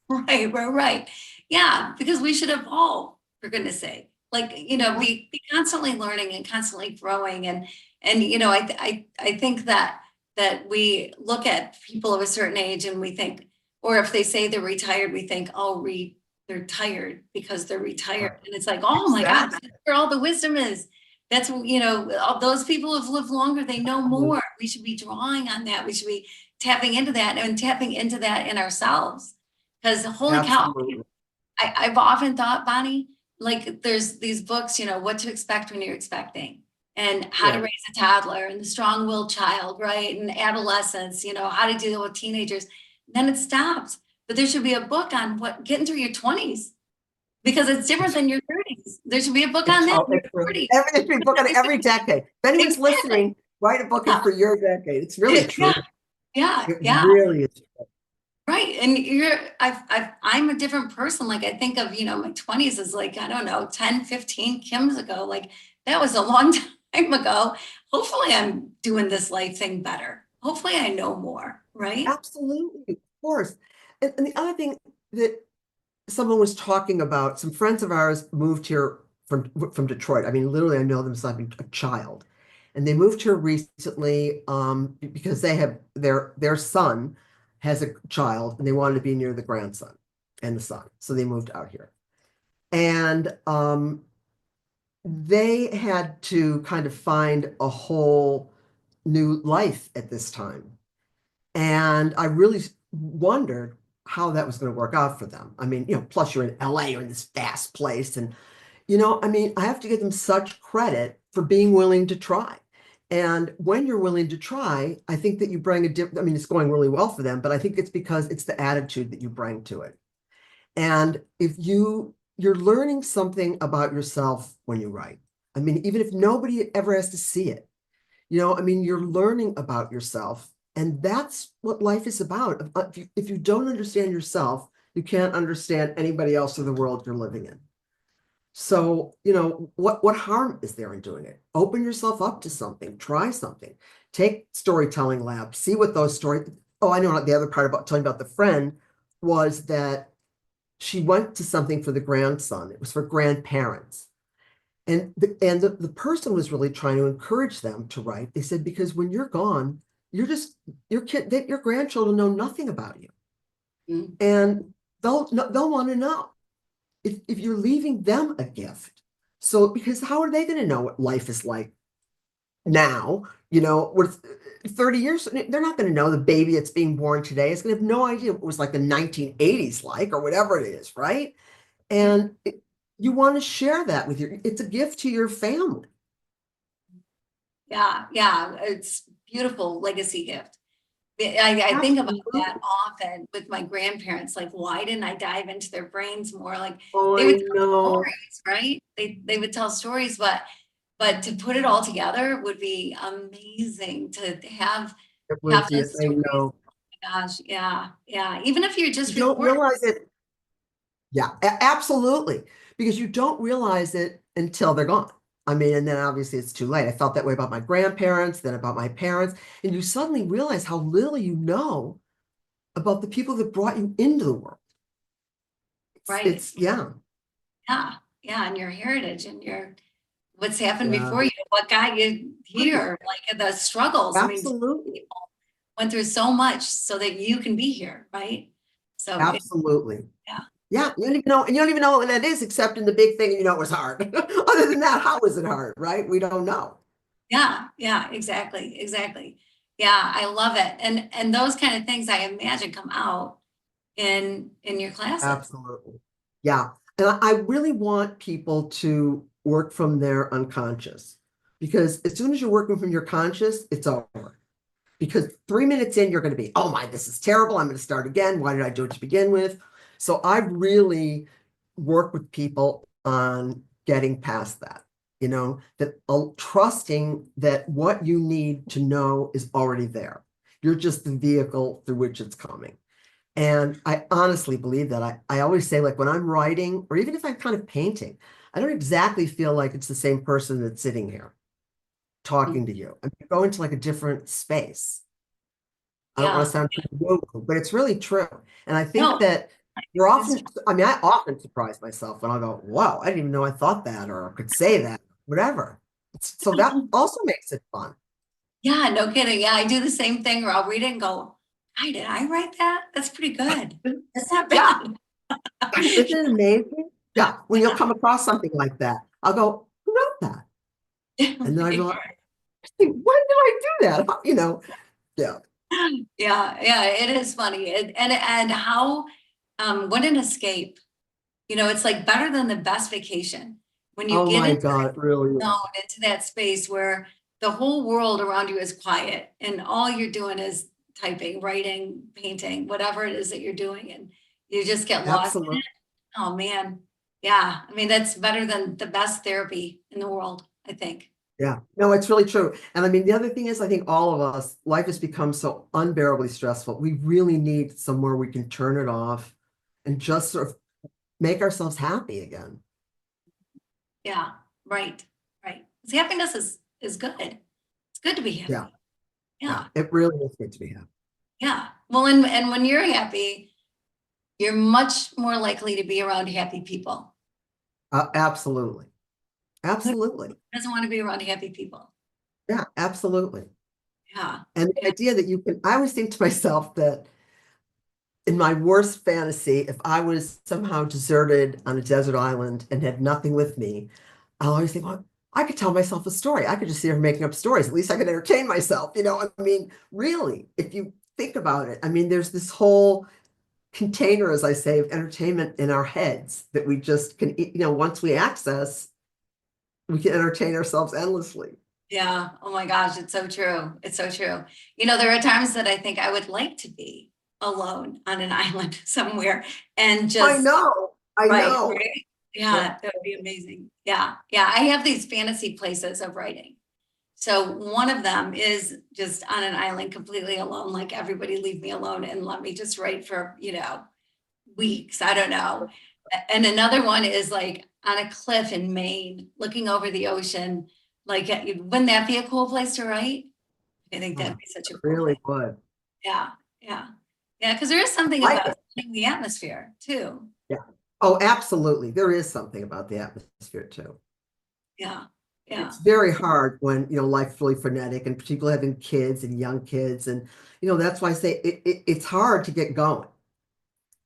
Right. Yeah, because we should evolve, for goodness sake. Like, be constantly learning and constantly growing. And I think that we look at people of a certain age and we think, or if they say they're retired, we think, oh, they're tired because they're retired. And it's like, oh my God, that's where all the wisdom is. That's, all those people who've lived longer, they know more. We should be drawing on that. We should be tapping into that and tapping into that in ourselves. Because holy cow, I've often thought, Bonnie, like there's these books, what to expect when you're expecting, and how to raise a toddler, and the strong-willed child, right? And adolescence, how to deal with teenagers. Then it stops. But there should be a book on getting through your 20s, because it's different than your 30s. There should be a book on that. There should be a book on every decade. If anyone's listening, write a book for your decade. It's really true. Yeah. It really is true. Right. And I'm a different person. Like I think of, my 20s as like, I don't know, 10, 15 Kims ago. Like that was a long time ago. Hopefully I'm doing this life thing better. Hopefully I know more. Right. Absolutely. Of course. And the other thing that someone was talking about, some friends of ours moved here from Detroit. I mean, literally, I know them since I've been a child. And they moved here recently because they have their son has a child and they wanted to be near the grandson and the son. So they moved out here. And they had to kind of find a whole new life at this time. And I really wondered how that was going to work out for them. I mean, plus you're in LA, you're in this vast place. And, I mean, I have to give them such credit for being willing to try. And when you're willing to try, I think that you bring I mean, it's going really well for them, but I think it's because it's the attitude that you bring to it. And if you're learning something about yourself when you write, I mean, even if nobody ever has to see it, I mean, you're learning about yourself. And that's what life is about. If you don't understand yourself, you can't understand anybody else in the world you're living in. So, what harm is there in doing it? Open yourself up to something, try something, take storytelling labs, see what those stories. Oh, I know the other part about telling about the friend was that she went to something for the grandson. It was for grandparents. And the person was really trying to encourage them to write. They said, because when you're gone, your grandchildren know nothing about you. And they'll want to know if you're leaving them a gift. So, because how are they going to know what life is like now? With 30 years, they're not going to know. The baby that's being born today is going to have no idea what it was like the 1980s like, or whatever it is, right? And you want to share that with it's a gift to your family. Yeah. It's beautiful legacy gift. I think about that often with my grandparents. Like, why didn't I dive into their brains more? Like they would tell stories, right? They would tell stories, but to put it all together would be amazing to have those stories. Oh my gosh, yeah. Even if you're just you don't realize it. Yeah, absolutely. Because you don't realize it until they're gone. I mean, and then obviously it's too late. I felt that way about my grandparents, then about my parents. And you suddenly realize how little you know about the people that brought you into the world. Right. Yeah. and your heritage and your what's happened Yeah, before you, what got you right. here, like the struggles. I mean, Absolutely. people went through so much so that you can be here, right? So Absolutely. yeah, Yeah, you don't even know, and you don't even know what that is, except in the big thing, and you know it was hard. Other than that, how is it hard, right? We don't know. yeah, exactly. Yeah, I love it. And those kind of things I imagine come out in your classes. Absolutely. Yeah. And I really want people to work from their unconscious because as soon as you're working from your conscious, it's over. Because 3 minutes in, you're going to be, oh my, this is terrible. I'm going to start again. Why did I do it to begin with? So I really work with people on getting past that, that trusting that what you need to know is already there. You're just the vehicle through which it's coming. And I honestly believe that. I always say, like, when I'm writing, or even if I'm kind of painting, I don't exactly feel like it's the same person that's sitting here talking to you. I go into like a different space. I don't want Yeah. to sound too woo, but it's really true. And I think No, that you're it's often, I mean, I often surprise myself when I'll go, wow, I didn't even know I thought that or could say that, whatever. So that also makes it fun. yeah, no kidding. Yeah, I do the same thing, or I'll read it and go, "Hi, did I write that? That's pretty good. That's not Yeah. bad." Isn't it amazing? Yeah. When you'll come across something like that, I'll go, who wrote that? And then I realize, "Hey, when did I do that? Yeah. Yeah, it is funny. And how what an escape. It's like better than the best vacation when you Oh get my into God, it really zone, is. into that space where the whole world around you is quiet and all you're doing is typing, writing, painting, whatever it is that you're doing, and you just get lost in Absolutely. it. Oh man. Yeah. I mean, that's better than the best therapy in the world, I think. Yeah. No, it's really true. And I mean, the other thing is, I think all of us, life has become so unbearably stressful. We really need somewhere we can turn it off and just sort of make ourselves happy again. Yeah. Right. Right. 'Cause happiness is good. It's good to be Yeah. happy. Yeah. Yeah. It really is good to be happy. Yeah. Well, and when you're happy, you're much more likely to be around happy people. Absolutely. Who Absolutely. doesn't want to be around happy people? Yeah. Absolutely. Yeah. And the Yeah. idea that I always think to myself that in my worst fantasy, if I was somehow deserted on a desert island and had nothing with me, I'll always think, well, I could tell myself a story. I could just sit here making up stories. At least I could entertain myself. I mean, really, if you think about it, I mean, there's this whole container, as I say, of entertainment in our heads that we just can, once we access, we can entertain ourselves endlessly. Yeah. Oh my gosh, it's so true. It's so true. There are times that I think I would like to be alone on an island somewhere and I just know. I write, know. right? Yeah. Yeah, that would be amazing. Yeah. Yeah. I have these fantasy places of writing. So one of them is just on an island completely alone, like everybody leave me alone and let me just write for, weeks. I don't know. And another one is like on a cliff in Maine, looking over the ocean. Like, wouldn't that be a cool place to write? I think that'd Oh, be such a it cool really thing. would. Yeah, yeah, yeah. Because there is something Like about it. setting the atmosphere too. Yeah. Oh, absolutely. There is something about the atmosphere too. Yeah, yeah, It's very hard when, life's really frenetic and particularly having kids and young kids. And, that's why I say it's hard to get going.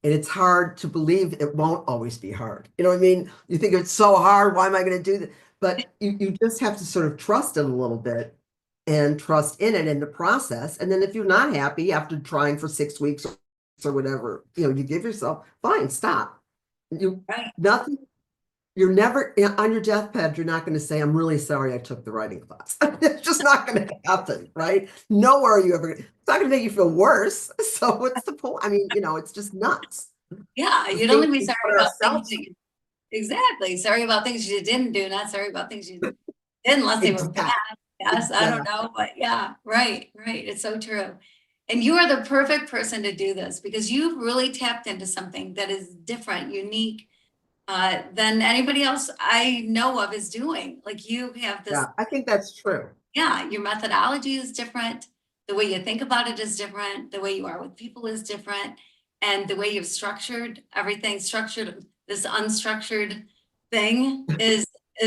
And it's hard to believe it won't always be hard. You know what I mean? You think it's so hard. Why am I going to do that? But you just have to sort of trust it a little bit and trust in it in the process. And then if you're not happy after trying for 6 weeks or whatever, you give yourself, fine, stop. You right. nothing You're never on your deathbed, you're not going to say, I'm really sorry I took the writing class. It's just not going to happen, right? Nowhere are you ever, it's not going to make you feel worse. So what's the point? I mean, it's just nuts. Yeah, The you'd only things be we sorry put about things ourselves that you exactly sorry about things you didn't do, not sorry about things you did unless they were bad. exactly, Yes, I don't exactly. know, but yeah, right, right. It's so true. And you are the perfect person to do this because you've really tapped into something that is different, unique, than anybody else I know of is doing. Like you have this, Yeah, I think that's true. yeah, your methodology is different. The way you think about it is different. The way you are with people is different. And the way you've structured everything, structured this unstructured thing is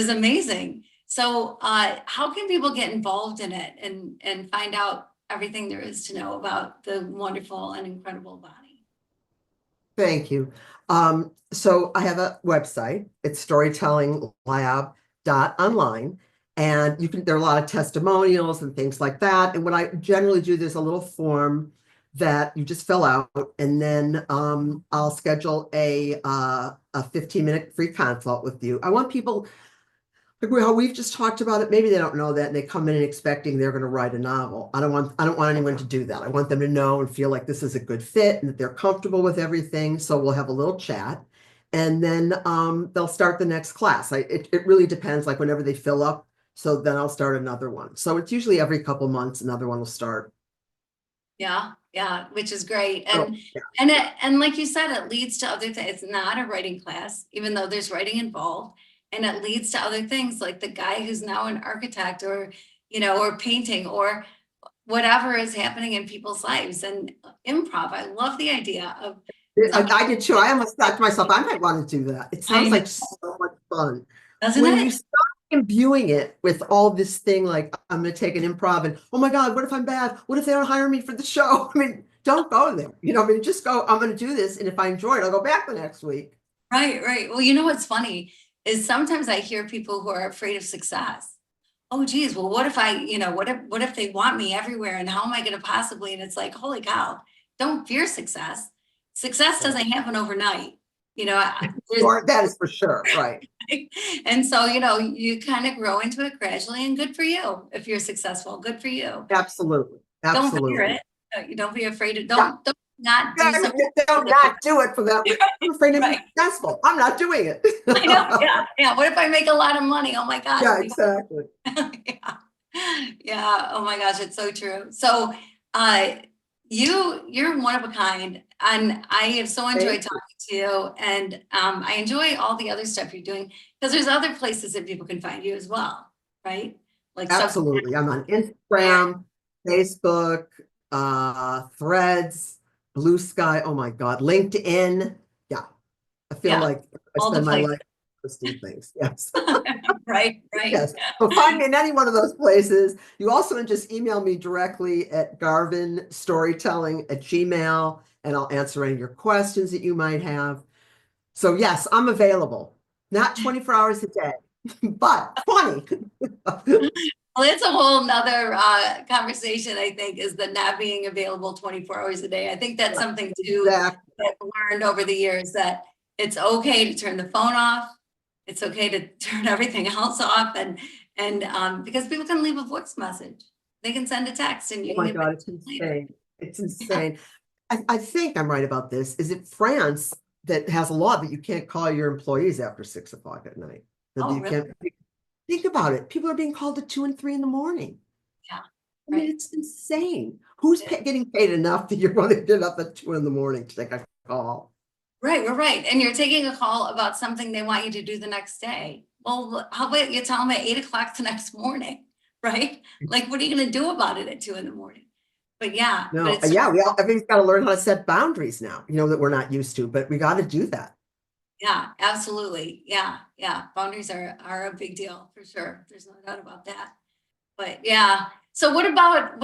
amazing. So how can people get involved in it and find out everything there is to know about the wonderful and incredible Bonnie? Thank you. So I have a website. It's storytellinglab.online. And there are a lot of testimonials and things like that. And what I generally do, there's a little form that you just fill out, and then I'll schedule a 15-minute free consult with you. I want people, like how we've just talked about it, maybe they don't know that and they come in and expecting they're going to write a novel. I don't want anyone to do that. I want them to know and feel like this is a good fit and that they're comfortable with everything. So we'll have a little chat, and then they'll start the next class. It really depends, like whenever they fill up. So then I'll start another one. So it's usually every couple months, another one will start. Yeah, yeah, which is great. So, And yeah. and like you said, it leads to other things. It's not a writing class, even though there's writing involved. And it leads to other things, like the guy who's now an architect, or or painting, or whatever is happening in people's lives. And improv, I love the idea of I did too. I almost thought to myself, I might want to do that. It I sounds know, like so much fun. doesn't When you it? start imbuing it with all this thing, like I'm going to take an improv and, oh my God, what if I'm bad? What if they don't hire me for the show? I mean, don't go there. I mean, just go, I'm going to do this. And if I enjoy it, I'll go back the next week. Right, right. Well, what's funny is sometimes I hear people who are afraid of success. Oh, geez, well, what if what if they want me everywhere, and how am I going to possibly? And it's like, holy cow, don't fear success. Success Right. doesn't happen overnight. There's, Or that is for sure. Right. and so, you kind of grow into it gradually, and good for you. If you're successful, good for you. Absolutely. Don't fear Absolutely. it. You don't be afraid of, Yeah. don't not do Yeah, something. they'll not do it for that. I'm afraid to be Right. successful. I'm not doing it. I know. Yeah. Yeah. What if I make a lot of money? Oh my gosh. Yeah, exactly. Yeah. Yeah. Oh my gosh, it's so true. So uh you're one of a kind, and I have so enjoyed Thank you. talking to you, and I enjoy all the other stuff you're doing, because there's other places that people can find you as well, right? Like Substack. Absolutely. I'm on Instagram, Facebook, Threads, Blue Sky. Oh my God, LinkedIn. Yeah, I feel Yeah, like I all the spend my places. life posting things. Yes. Right, right. Yes. So find me in any one of those places. You also can just email me directly at garvinstorytelling@gmail, and I'll answer any of your questions that you might have. So yes, I'm available. Not 24 hours a day, but 20. Well, it's a whole nother conversation, I think, is the not being available 24 hours a day. I think that's something too Exactly. that I've learned over the years, that it's okay to turn the phone off. It's okay to turn everything else off, and because people can leave a voice message, they can send a text, and you Oh can my get back God, it's later. insane. It's Yeah. insane. I think I'm right about this. Is it France that has a law that you can't call your employees after 6 o'clock at night? That Oh, you really? can't think about it. People are being called at 2 and 3 in the morning. Yeah. I mean, Right. it's insane. Who's getting paid enough that you're going to get up at 2 in the morning to take a call? Right, we're right. And you're taking a call about something they want you to do the next day. Well, how about you tell them at 8 o'clock the next morning, right? Like, what are you going to do about it at 2 in the morning? But yeah, but No, it's, yeah, everybody's got to learn how to set boundaries now, that we're not used to, but we got to do that. yeah, absolutely. Yeah, yeah. Boundaries are a big deal for sure. There's no doubt about that. But yeah. So what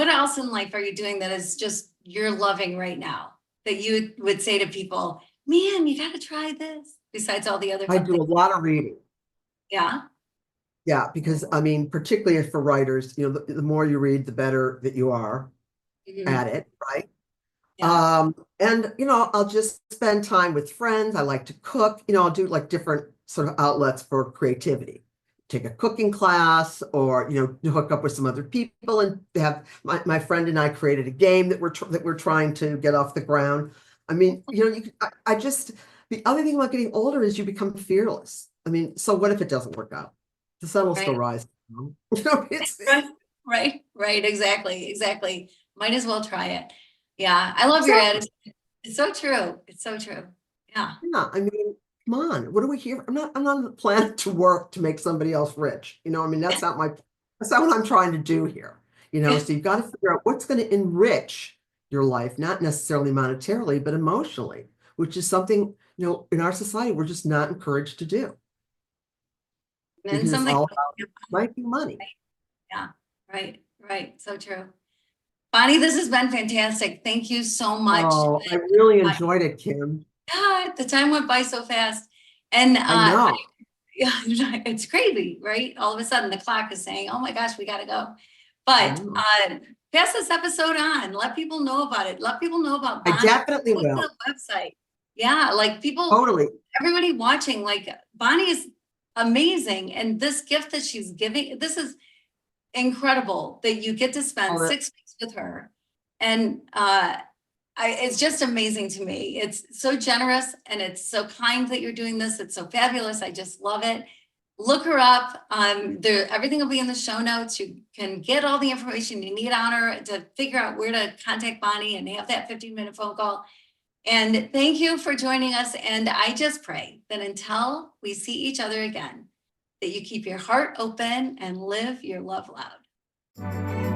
else in life are you doing that is just you're loving right now, that you would say to people, man, you got to try this, besides all the other I fun do things? a lot of reading. Yeah. Yeah, because I mean, particularly for writers, the more you read, the better that you are Mhm. at it, right? Yeah. And I'll just spend time with friends. I like to cook. I'll do like different sort of outlets for creativity. Take a cooking class, or hook up with some other people and have my friend and I created a game that we're trying to get off the ground. I mean, I just the other thing about getting older is you become fearless. I mean, so what if it doesn't work out? The sun will still Right. rise. It's Right. Right. Right. Exactly. Exactly. Might as well try it. Yeah. I love your exactly. attitude. It's so true. It's so true. Yeah. Yeah, I mean, come on. What are we here? I'm not on the planet to work to make somebody else rich. I mean, that's not what I'm trying to do here. So you've got to figure out what's going to enrich your life, not necessarily monetarily, but emotionally, which is something, in our society, we're just not encouraged to do. And then because it's something, all about making money. yeah, right. So true. Bonnie, this has been fantastic. Thank you so much. Oh, I really enjoyed it, Kim. God, the time went by so fast. And I know. yeah, it's crazy, right? All of a sudden the clock is saying, oh my gosh, we gotta go. I But know. pass this episode on. Let people know about it. Let people know about I Bonnie. definitely Look at will. the website. Yeah, like people, Totally. everybody watching, like Bonnie is amazing. And this gift that she's giving, this is incredible that you get to spend All that. 6 weeks with her. And it's just amazing to me. It's so generous and it's so kind that you're doing this. It's so fabulous. I just love it. Look her up. Everything will be in the show notes. You can get all the information you need on her to figure out where to contact Bonnie and have that 15-minute phone call. And thank you for joining us. And I just pray that until we see each other again, that you keep your heart open and live your love loud.